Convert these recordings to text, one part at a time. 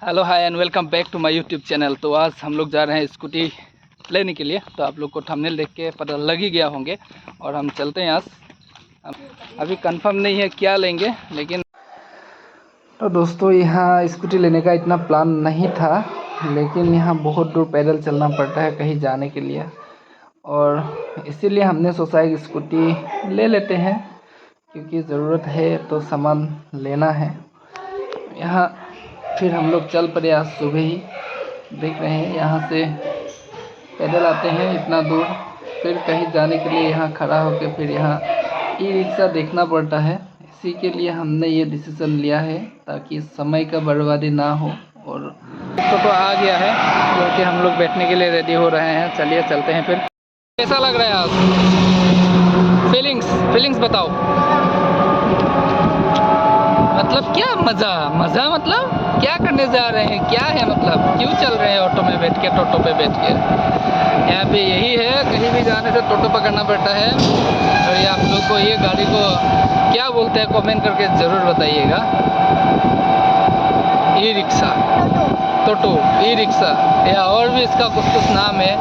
Hello hi and welcome back to my YouTube channel. तो आज हम लोग जा रहे हैं स्कूटी लेने के लिए। तो आप लोग को थंबनेल देख के पता लग ही गया होंगे और हम चलते हैं आज। अभी कंफर्म नहीं है क्या लेंगे, लेकिन तो दोस्तों यहाँ स्कूटी लेने का इतना प्लान नहीं था, लेकिन यहाँ बहुत दूर पैदल चलना पड़ता है कहीं जाने के लिए, और इसीलिए हमने सोचा एक स्कूटी ले लेते हैं क्योंकि ज़रूरत है तो सामान लेना है। यहाँ फिर हम लोग चल पड़े आज सुबह ही। देख रहे हैं यहाँ से पैदल आते हैं इतना दूर, फिर कहीं जाने के लिए यहाँ खड़ा होकर फिर यहाँ ई रिक्शा देखना पड़ता है। इसी के लिए हमने ये डिसीज़न लिया है ताकि समय का बर्बादी ना हो। और तो आ गया है क्योंकि हम लोग बैठने के लिए रेडी हो रहे हैं। चलिए चलते हैं। फिर कैसा लग रहा है आज? फीलिंग्स बताओ। मतलब क्या मज़ा मतलब क्या करने जा रहे हैं, क्या है मतलब क्यों चल रहे हैं ऑटो में बैठ के, टोटो पे बैठ के। यहाँ पे यही है, कहीं भी जाने से टोटो पकड़ना पड़ता है। और ये आप लोग को ये गाड़ी को क्या बोलते हैं कमेंट करके ज़रूर बताइएगा। ई रिक्शा, टोटो, ई रिक्शा या और भी इसका कुछ नाम है।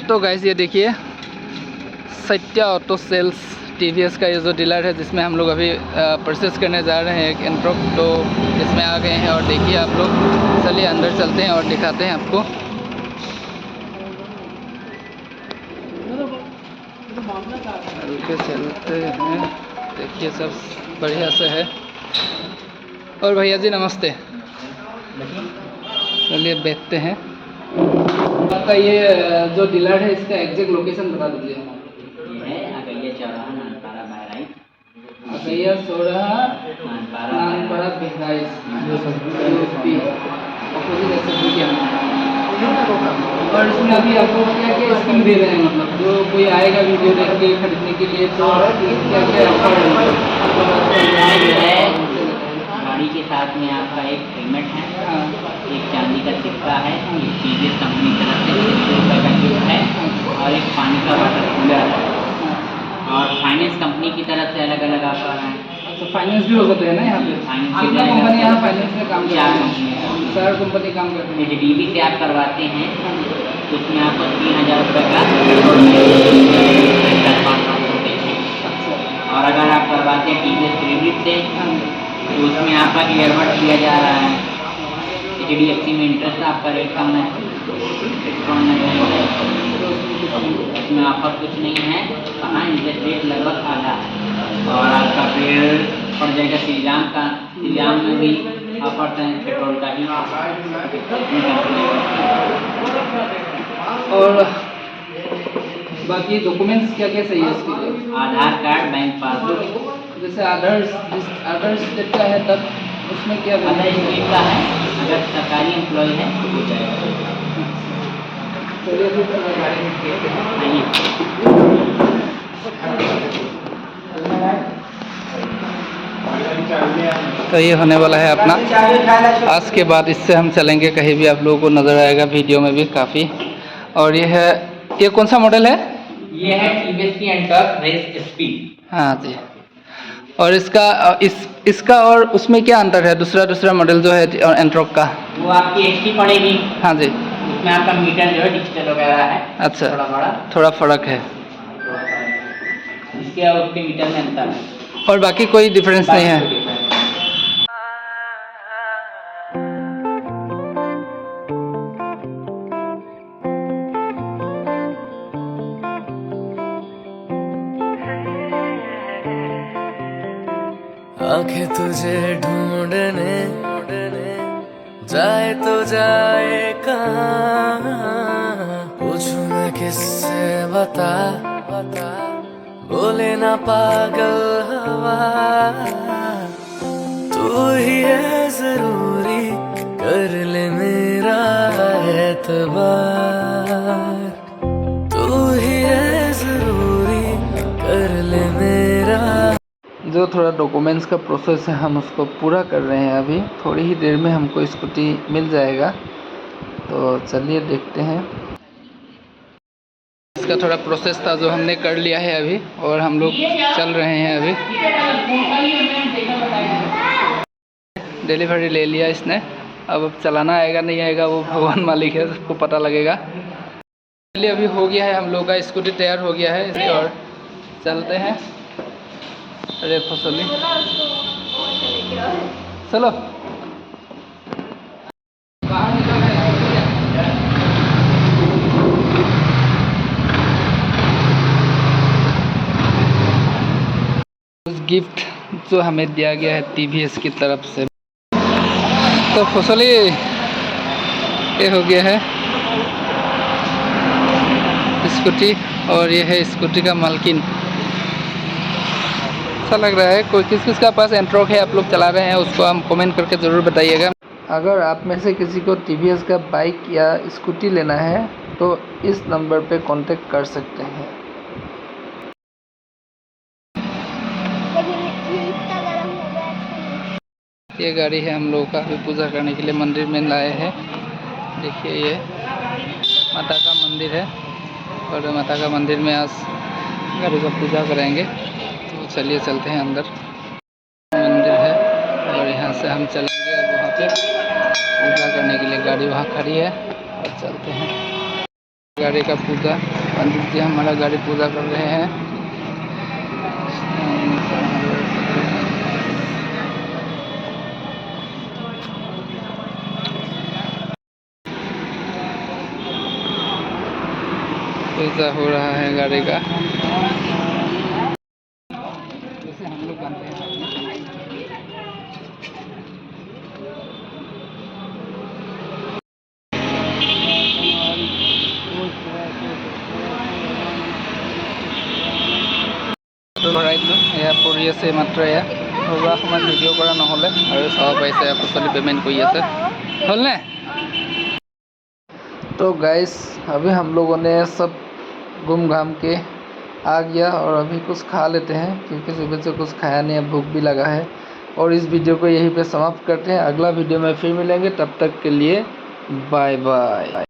तो गाइस ये देखिए सत्या ऑटो सेल्स टीवीएस का ये जो डीलर है जिसमें हम लोग अभी परचेस करने जा रहे हैं एक एंट्रोक। तो इसमें आ गए हैं और देखिए आप लोग। चलिए अंदर चलते हैं और दिखाते हैं आपको। चलते हैं, देखिए सब बढ़िया से है। और भैया जी नमस्ते। चलिए बैठते हैं। आपका ये जो डीलर है इसका एग्जैक्ट लोकेशन बता दीजिए। ये है अगैया चौराहा नानपाड़ा बहराइच। अगैया चौराहा नानपाड़ा बहराइच यूपी अपोजिट एसएसबी के। और इसमें अभी आपको क्या क्या स्कीम दे रहे हैं, मतलब जो कोई आएगा वीडियो देख के खरीदने के लिए तो क्या क्या ऑफर है? गाड़ी के साथ में आपका एक हेलमेट है, एक चांदी का सिक्का है, एक टीवीएस कंपनी की तरफ से 100 रुपये का गिफ्ट है और एक पानी का वाटर कूलर है। और फाइनेंस कंपनी की तरफ से अलग अलग ऑफर हैं। तो फाइनेंस भी हो सकते हैं ना यहाँ पे? कितना कंपनी यहाँ फाइनेंस में काम कर रही है? 4 कंपनी काम कर रही है। HDB से आप करवाते हैं तो उसमें आपको 3000 रुपये का और अगर आप करवाते हैं टीवीएस क्रेडिट से तो उसमें आपका ईयरबड दिया जा रहा है। HDFC में इंटरेस्ट आपका रेट कम है, डिस्काउंट नहीं है, इसमें ऑफर कुछ नहीं है। कहाँ इंटरेस्ट रेट लगभग आधा है। और आपका फिर पड़ जाएगा श्रीराम में भी ऑफर है, पेट्रोल का ही। और बाकी डॉक्यूमेंट्स क्या क्या चाहिए इसके लिए? आधार कार्ड, बैंक पासबुक। जैसे अदर स्टेट का है तब उसमें क्या? अदर स्टेट का है, अगर सरकारी एम्प्लॉय है तो हो जाएगा। चलिए फिर गाड़ी में तो ये होने वाला है अपना। आज के बाद इससे हम चलेंगे कहीं भी, आप लोगों को नज़र आएगा वीडियो में भी काफ़ी। और ये है, ये कौन सा मॉडल है? ये है टीवीएस की एंटॉर्क रेस स्पीड। हाँ जी। और इसका और उसमें क्या अंतर है? दूसरा मॉडल जो है एंट्रोक का वो आपकी HD पड़ेगी। हाँ जी। उसमें आपका मीटर जो है डिजिटल वगैरह है। अच्छा, थोड़ा फ़र्क है। इसके और उसके मीटर में अंतर है। और बाकी कोई डिफरेंस नहीं है। आंखें तुझे ढूंढने जाए तो जाए कहाँ, पूछूं मैं किससे बता बोले ना पागल हवा। तू ही है जरूरी, कर ले मेरा एतबार। तू ही है जरूरी, कर ले मेरा। जो जो थोड़ा डॉक्यूमेंट्स का प्रोसेस है हम उसको पूरा कर रहे हैं। अभी थोड़ी ही देर में हमको स्कूटी मिल जाएगा, तो चलिए देखते हैं। इसका थोड़ा प्रोसेस था जो हमने कर लिया है अभी, और हम लोग चल रहे हैं अभी। डिलीवरी ले लिया इसने, अब चलाना आएगा नहीं आएगा वो भगवान मालिक है, उसको पता लगेगा। चलिए अभी हो गया है, हम लोग का स्कूटी तैयार हो गया है और चलते हैं। अरे फसली चलो। उस गिफ्ट जो हमें दिया गया है TVS की तरफ से। तो फसली ये हो गया है स्कूटी, और ये है स्कूटी का मालकिन। अच्छा लग रहा है। कोई किस का पास एंट्रोक है, आप लोग चला रहे हैं, उसको हम कमेंट करके ज़रूर बताइएगा। अगर आप में से किसी को TVS का बाइक या स्कूटी लेना है तो इस नंबर पे कांटेक्ट कर सकते हैं। ये गाड़ी है हम लोगों का, अभी पूजा करने के लिए मंदिर में लाए हैं। देखिए ये माता का मंदिर है, और माता का मंदिर में आज गाड़ी का पूजा करेंगे। तो चलिए चलते हैं अंदर। मंदिर है और यहाँ से हम चलेंगे और वहाँ पे पूजा करने के लिए गाड़ी वहाँ खड़ी है, और चलते हैं गाड़ी का पूजा। पंडित जी हमारा गाड़ी पूजा कर रहे हैं। पूजा हो रहा है गाड़ी का। जैसे हम लोग बनते हैं পৰি আছে মাত্ৰ। এয়া ঘৰুৱা সময়ত ভিডিঅ' কৰা নহ'লে, আৰু চাব পাৰিছে ফচলি পে'মেণ্ট কৰি আছে। হ'লনে? तो गाइस अभी हम लोगों ने सब घूम घाम के आ गया, और अभी कुछ खा लेते हैं क्योंकि सुबह से कुछ खाया नहीं है, भूख भी लगा है। और इस वीडियो को यहीं पे समाप्त करते हैं। अगला वीडियो में फिर मिलेंगे, तब तक के लिए बाय बाय।